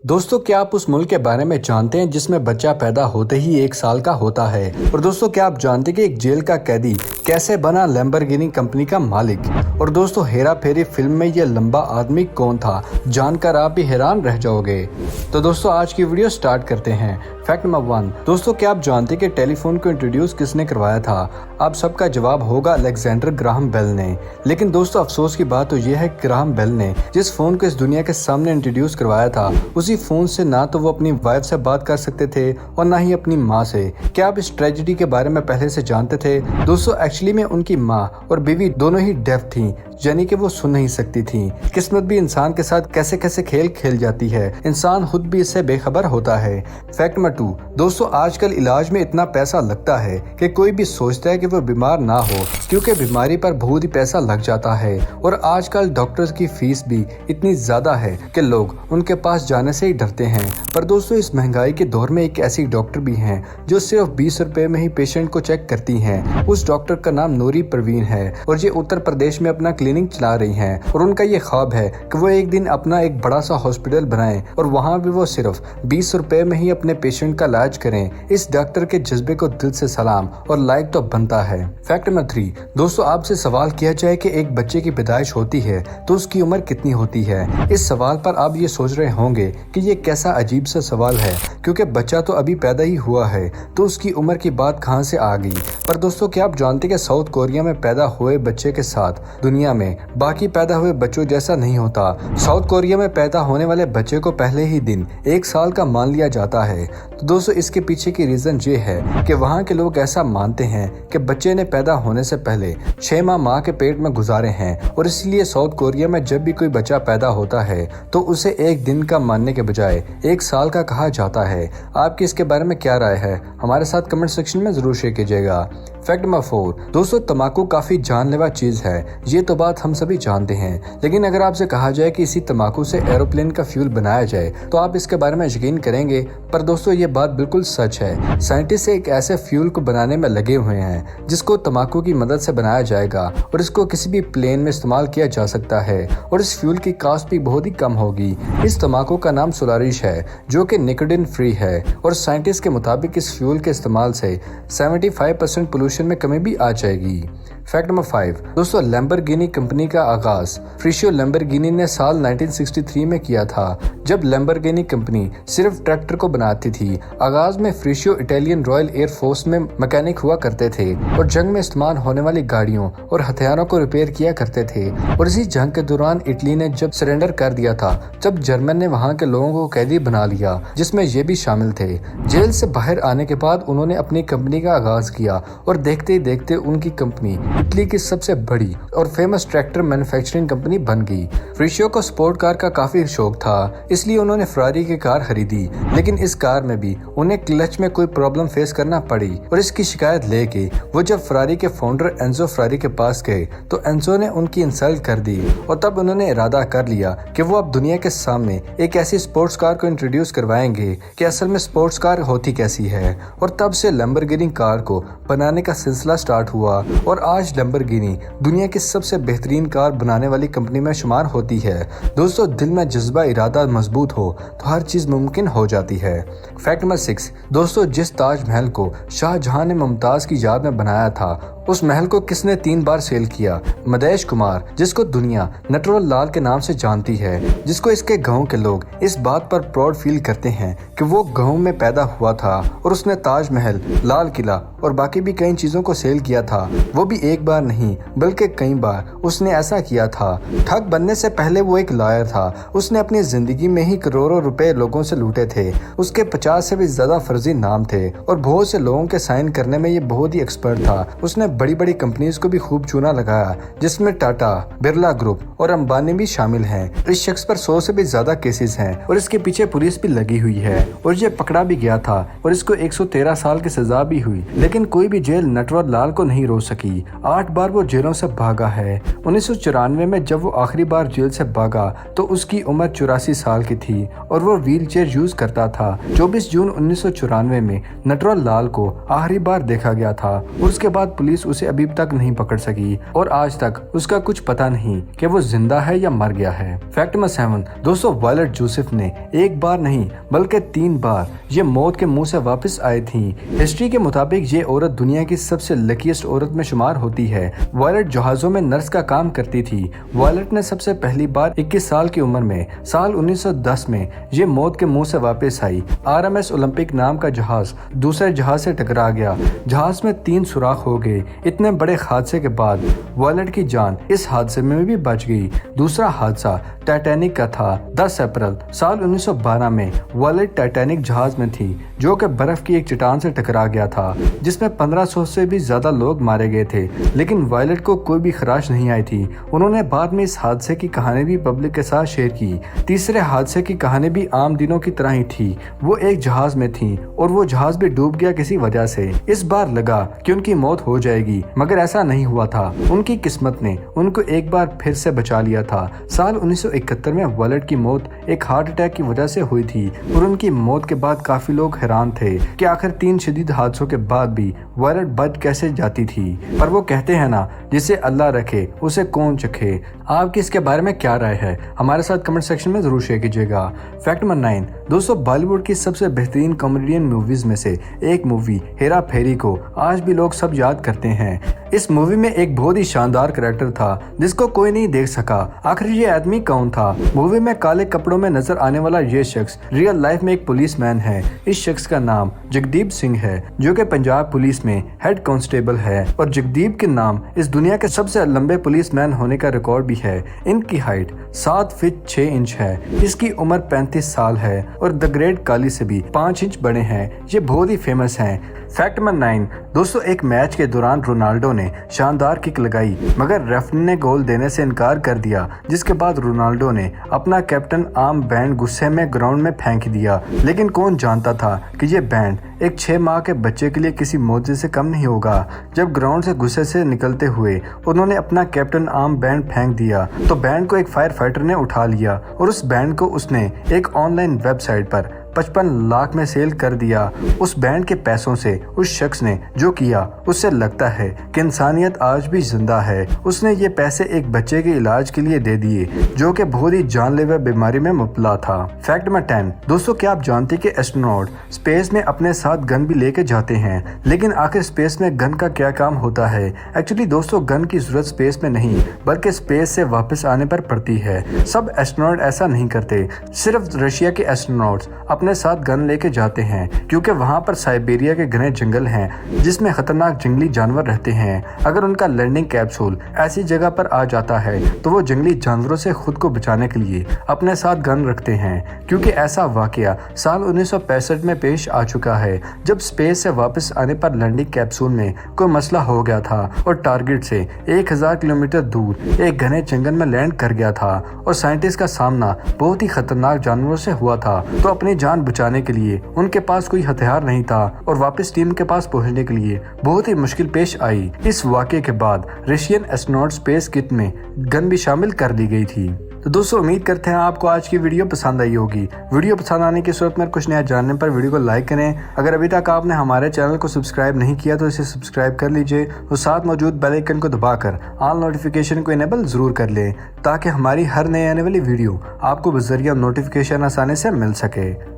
दोस्तों, क्या आप उस मुल्क के बारे में जानते हैं जिसमें बच्चा पैदा होते ही 1 साल का होता है? और दोस्तों, क्या आप जानते हैं कि एक जेल का कैदी कैसे बना लैम्बोर्गिनी कंपनी का मालिक? और दोस्तों, हेरा फेरी फिल्म में ये लंबा आदमी कौन था? जानकर आप भी हैरान रह जाओगे। तो दोस्तों, आज की वीडियो स्टार्ट करते हैं। Fact number 1। दोस्तों, क्या आप जानते हैं कि टेलीफोन को इंट्रोड्यूस किसने करवाया था? आप सबका जवाब होगा अलेक्जेंडर ग्राहम बेल ने। लेकिन दोस्तों, अफसोस की बात तो यह है कि ग्राहम बेल ने जिस फोन को इस दुनिया के सामने इंट्रोड्यूस करवाया था, उसी फोन से ना तो वो अपनी वाइफ से बात कर सकते थे और ना ही अपनी माँ से। क्या आप इस ट्रेजेडी के बारे में पहले से जानते थे? दोस्तों, एक्चुअली में उनकी माँ और बीवी दोनों ही डेफ थीं, यानी कि वो सुन नहीं सकती थी। किस्मत भी इंसान के साथ कैसे कैसे खेल खेल जाती है, इंसान खुद भी इससे बेखबर होता है। Fact number 2। दोस्तों, आजकल इलाज में इतना पैसा लगता है कि कोई भी सोचता है कि वो बीमार ना हो, क्योंकि बीमारी पर बहुत ही पैसा लग जाता है। और आजकल डॉक्टर्स की फीस भी इतनी ज्यादा है कि लोग उनके पास जाने से ही डरते हैं। पर दोस्तों, इस महंगाई के दौर में एक ऐसी डॉक्टर भी हैं जो सिर्फ 20 रुपए में ही पेशेंट को चेक करती हैं। उस डॉक्टर का नाम नूरी परवीन है और ये उत्तर प्रदेश में अपना क्लिनिक चला रही हैं। और उनका ये ख्वाब है कि वो एक दिन अपना एक बड़ा सा हॉस्पिटल बनाएं और वहाँ भी वो सिर्फ 20 रुपए में ही अपने पेशेंट का इलाज करें। इस डॉक्टर के जज्बे को दिल से सलाम और लाइक तो बनता है। Fact number 3। दोस्तों, आपसे सवाल किया जाए कि एक बच्चे की पैदाइश होती है तो उसकी उम्र कितनी होती है? इस सवाल पर आप ये सोच रहे होंगे कि ये कैसा अजीब सा सवाल है, क्योंकि बच्चा तो अभी पैदा ही हुआ है तो उसकी उम्र की बात कहाँ से आ गई। पर दोस्तों, क्या आप जानते हैं कि साउथ कोरिया में पैदा हुए बच्चे के साथ दुनिया में बाकी पैदा हुए बच्चों जैसा नहीं होता। साउथ कोरिया में पैदा होने वाले बच्चे को पहले ही दिन 1 साल का मान लिया जाता है। तो दोस्तों, इसके पीछे की रीजन ये है कि वहाँ के लोग ऐसा मानते हैं कि बच्चे ने पैदा होने से पहले 6 माह माँ के पेट में गुजारे हैं और इसलिए साउथ कोरिया में जब भी कोई बच्चा पैदा होता है तो उसे 1 दिन का मानने के बजाय 1 साल का कहा जाता है। आपकी इसके बारे में क्या राय है? हमारे साथ कमेंट सेक्शन में जरूर शेयर कीजिएगा। Fact number 4। दोस्तों, तम्बाकू काफी जानलेवा चीज है, ये तो बात हम सभी जानते हैं। लेकिन अगर आपसे कहा जाए कि इसी तम्बाकू से एरोप्लेन का फ्यूल बनाया जाए तो आप इसके बारे में यकीन करेंगे? पर दोस्तों, ये बात बिल्कुल सच है। साइंटिस्ट एक ऐसे फ्यूल को बनाने में लगे हुए हैं जिसको तम्बाकू की मदद से बनाया जाएगा और इसको किसी भी प्लेन में इस्तेमाल किया जा सकता है और इस फ्यूल की कॉस्ट भी बहुत ही कम होगी। इस तम्बाकू का नाम सोलारिस है, जो कि निकोटीन फ्री है और साइंटिस्ट के मुताबिक इस फ्यूल के इस्तेमाल से 75% पोल्यूशन में कमी भी आ जाएगी। Fact number 5। दोस्तों, लैम्बोर्गिनी कंपनी का आगाज फ्रिशियो लैम्बोर्गिनी ने साल 1963 में किया था, जब लैम्बोर्गिनी कंपनी सिर्फ ट्रैक्टर को बनाती थी। आगाज में फ्रिशियो इटालियन रॉयल एयर फोर्स में मैकेनिक हुआ करते थे और जंग में इस्तेमाल होने वाली गाड़ियों और हथियारों को रिपेयर किया करते थे। और इसी जंग के दौरान इटली ने जब सरेंडर कर दिया था, तब जर्मन ने वहाँ के लोगों को कैदी बना लिया, जिसमें ये भी शामिल थे। जेल से बाहर आने के बाद उन्होंने अपनी कंपनी का आगाज किया और देखते ही देखते उनकी कंपनी इटली की सबसे बड़ी और फेमस ट्रैक्टर मैन्युफैक्चरिंग कंपनी बन गई। फ्रिशियो को स्पोर्ट कार का काफी शौक था, इसलिए उन्होंने फरारी की कार खरीदी। लेकिन इस कार में भी उन्हें क्लच में कोई प्रॉब्लम फेस करना पड़ी और इसकी शिकायत लेके वो जब फरारी के फाउंडर एंजो फरारी के पास गए तो एंजो ने उनकी इंसल्ट कर दी और तब उन्होंने इरादा कर लिया कि वो अब दुनिया के सामने एक ऐसी स्पोर्ट्स कार को इंट्रोड्यूस करवाएंगे कि असल में स्पोर्ट्स कार होती कैसी है। और तब से लैम्बोर्गिनी कार को बनाने का सिलसिला स्टार्ट हुआ और आज लैम्बोर्गिनी दुनिया की सबसे बेहतरीन कार बनाने वाली कंपनी में शुमार होती है। दोस्तों, दिल में जज्बा इरादा मजबूत हो तो हर चीज मुमकिन हो जाती है। Fact number 6। दोस्तों, जिस ताजमहल को शाहजहां ने मुमताज की याद में बनाया था, उस महल को किसने 3 बार सेल किया? मदेश कुमार, जिसको दुनिया नटवर लाल के नाम से जानती है, जिसको इसके गांव के लोग इस बात पर प्राउड फील करते हैं कि वो गांव में पैदा हुआ था और उसने ताजमहल, लाल किला और बाकी भी कई चीजों को सेल किया था। वो भी एक बार नहीं बल्कि कई बार उसने ऐसा किया था। ठग बनने से पहले वो एक लॉयर था। उसने अपनी जिंदगी में ही करोड़ों रुपए लोगों से लूटे थे। उसके 50 से भी ज्यादा फर्जी नाम थे और बहुत से लोगों के साइन करने में ये बहुत ही एक्सपर्ट था। उसने बड़ी बड़ी कंपनीज को भी खूब चूना लगाया, जिसमें टाटा, बिरला ग्रुप और अंबानी भी शामिल हैं। इस शख्स पर 100 से भी ज्यादा केसेस हैं और इसके पीछे पुलिस भी लगी हुई है और ये पकड़ा भी गया था और इसको 113 साल की सजा भी हुई। लेकिन कोई भी जेल नटवर लाल को नहीं रोक सकी। 8 बार वो जेलों से भागा है। 1994 में जब वो आखिरी बार जेल से भागा तो उसकी उम्र 84 साल की थी और वो व्हील चेयर यूज करता था। 24 जून 1994 में नटवर लाल को आखिरी बार देखा गया था और उसके बाद पुलिस उसे अभी तक नहीं पकड़ सकी और आज तक उसका कुछ पता नहीं कि वो जिंदा है या मर गया है। फैक्ट नंबर 7 दोस्तों, वायलेट जोसेफ ने एक बार नहीं बल्कि 3 बार ये मौत के मुंह से वापस आई थी। हिस्ट्री के मुताबिक ये औरत दुनिया की सबसे लकीस्ट औरत में शुमार होती है। वायलेट जहाजों में नर्स का काम करती थी। वायलेट ने सबसे पहली बार 21 साल की उम्र में साल 1910 में ये मौत के मुंह से वापस आई। RMS ओलंपिक नाम का जहाज दूसरे जहाज से टकरा गया। जहाज में 3 सुराख हो गए। इतने बड़े हादसे के बाद वायलेट की जान इस हादसे में भी बच गई। दूसरा हादसा टाइटैनिक का था। 10 अप्रैल साल 1912 में वायलेट टाइटैनिक जहाज में थी जो कि बर्फ की एक चट्टान से टकरा गया था, जिसमें 1500 से भी ज्यादा लोग मारे गए थे, लेकिन वायलेट को कोई भी खराश नहीं आई थी। उन्होंने बाद में इस हादसे की कहानी भी पब्लिक के साथ शेयर की। तीसरे हादसे की कहानी भी आम दिनों की तरह ही थी। वो एक जहाज में थी और वो जहाज भी डूब गया किसी वजह से। इस बार लगा कि उनकी मौत हो जाएगी, मगर ऐसा नहीं हुआ था। उनकी किस्मत ने उनको एक बार फिर से बचा लिया था। साल 1971 में वायलेट की मौत एक हार्ट अटैक की वजह से हुई थी और उनकी मौत के बाद काफी लोग हैरान थे कि आखिर 3 शदीद हादसों के बाद भी वायलेट बच कैसे जाती थी। पर वो कहते हैं ना, जिसे अल्लाह रखे उसे कौन चखे। आपकी इसके बारे में क्या राय है, हमारे साथ कमेंट सेक्शन में जरूर शेयर कीजिएगा। फैक्ट नंबर 9 दोस्तों, बॉलीवुड की सबसे बेहतरीन कॉमेडियन मूवीज में से एक मूवी हेरा फेरी को आज भी लोग सब याद करते हैं। इस मूवी में एक बहुत ही शानदार कैरेक्टर था जिसको कोई नहीं देख सका। आखिर ये आदमी कौन था? मूवी में काले कपड़ों में नजर आने वाला ये शख्स रियल लाइफ में एक पुलिसमैन है। इस शख्स का नाम जगदीप सिंह है जो कि पंजाब पुलिस में हेड कांस्टेबल है और जगदीप के नाम इस दुनिया के सबसे लंबे पुलिसमैन होने का रिकॉर्ड भी है। इनकी हाइट 7 फीट 6 इंच है। इसकी उम्र 35 साल है और द ग्रेट काली से भी 5 इंच बड़े हैं। ये बहुत ही फेमस हैं। फैक्ट नंबर 9 दोस्तों, एक मैच के दौरान रोनाल्डो ने शानदार किक लगाई मगर रेफरी ने गोल देने से इनकार कर दिया, जिसके बाद रोनाल्डो ने अपना कैप्टन आर्म बैंड गुस्से में ग्राउंड में फेंक दिया। लेकिन कौन जानता था कि ये बैंड एक 6 माह के बच्चे के लिए किसी मौजे से कम नहीं होगा। जब ग्राउंड से गुस्से से निकलते हुए उन्होंने अपना कैप्टन आर्म बैंड फेंक दिया तो बैंड को एक फायर फाइटर ने उठा लिया और उस बैंड को उसने एक ऑनलाइन वेबसाइट पर 55 लाख में सेल कर दिया। उस बैंड के पैसों से उस शख्स ने जो किया उससे लगता है कि इंसानियत आज भी जिंदा है। उसने ये पैसे एक बच्चे के इलाज के लिए दे दिए जो कि बहुत ही जानलेवा बीमारी में मुब्तला था। फैक्ट नंबर 10 दोस्तों, क्या आप जानते हैं कि एस्ट्रोनॉट स्पेस में अपने साथ गन भी लेके जाते हैं? लेकिन आखिर स्पेस में गन का क्या काम होता है? एक्चुअली दोस्तों, गन की जरूरत स्पेस में नहीं बल्कि स्पेस से वापस आने पर पड़ती है। सब एस्ट्रोनॉट ऐसा नहीं करते। सिर्फ रशिया के एस्ट्रोनॉट्स अपने साथ गन लेके जाते हैं क्योंकि वहां पर साइबेरिया के घने जंगल हैं जिसमें खतरनाक जंगली जानवर रहते हैं। अगर उनका लैंडिंग कैप्सूल ऐसी जगह पर आ जाता है तो वो जंगली जानवरों से खुद को बचाने के लिए अपने साथ गन रखते हैं, क्योंकि ऐसा वाकया साल 1965 में पेश आ चुका है जब स्पेस से वापस आने पर लैंडिंग कैप्सूल में कोई मसला हो गया था और टारगेट से 1000 किलोमीटर दूर एक घने जंगल में लैंड कर गया था और साइंटिस्ट का सामना बहुत ही खतरनाक जानवरों से हुआ था। तो अपनी जान बचाने के लिए उनके पास कोई हथियार नहीं था और वापस टीम के पास पहुंचने के लिए बहुत ही मुश्किल पेश आई। इस वाकये के बाद रशियन एस्ट्रोनॉट स्पेस किट में गन भी शामिल कर दी गई थी। तो दोस्तों, उम्मीद करते हैं आपको आज की वीडियो पसंद आई होगी। वीडियो पसंद आने की सूरत में कुछ नया जानने पर वीडियो को लाइक करें। अगर अभी तक आपने हमारे चैनल को सब्सक्राइब नहीं किया तो इसे सब्सक्राइब कर लीजिए और साथ मौजूद बेल आइकन को दबाकर ऑल नोटिफिकेशन को इनेबल जरूर कर लें ताकि हमारी हर नई आने वाली वीडियो आपको बजरिया नोटिफिकेशन आसानी से मिल सके।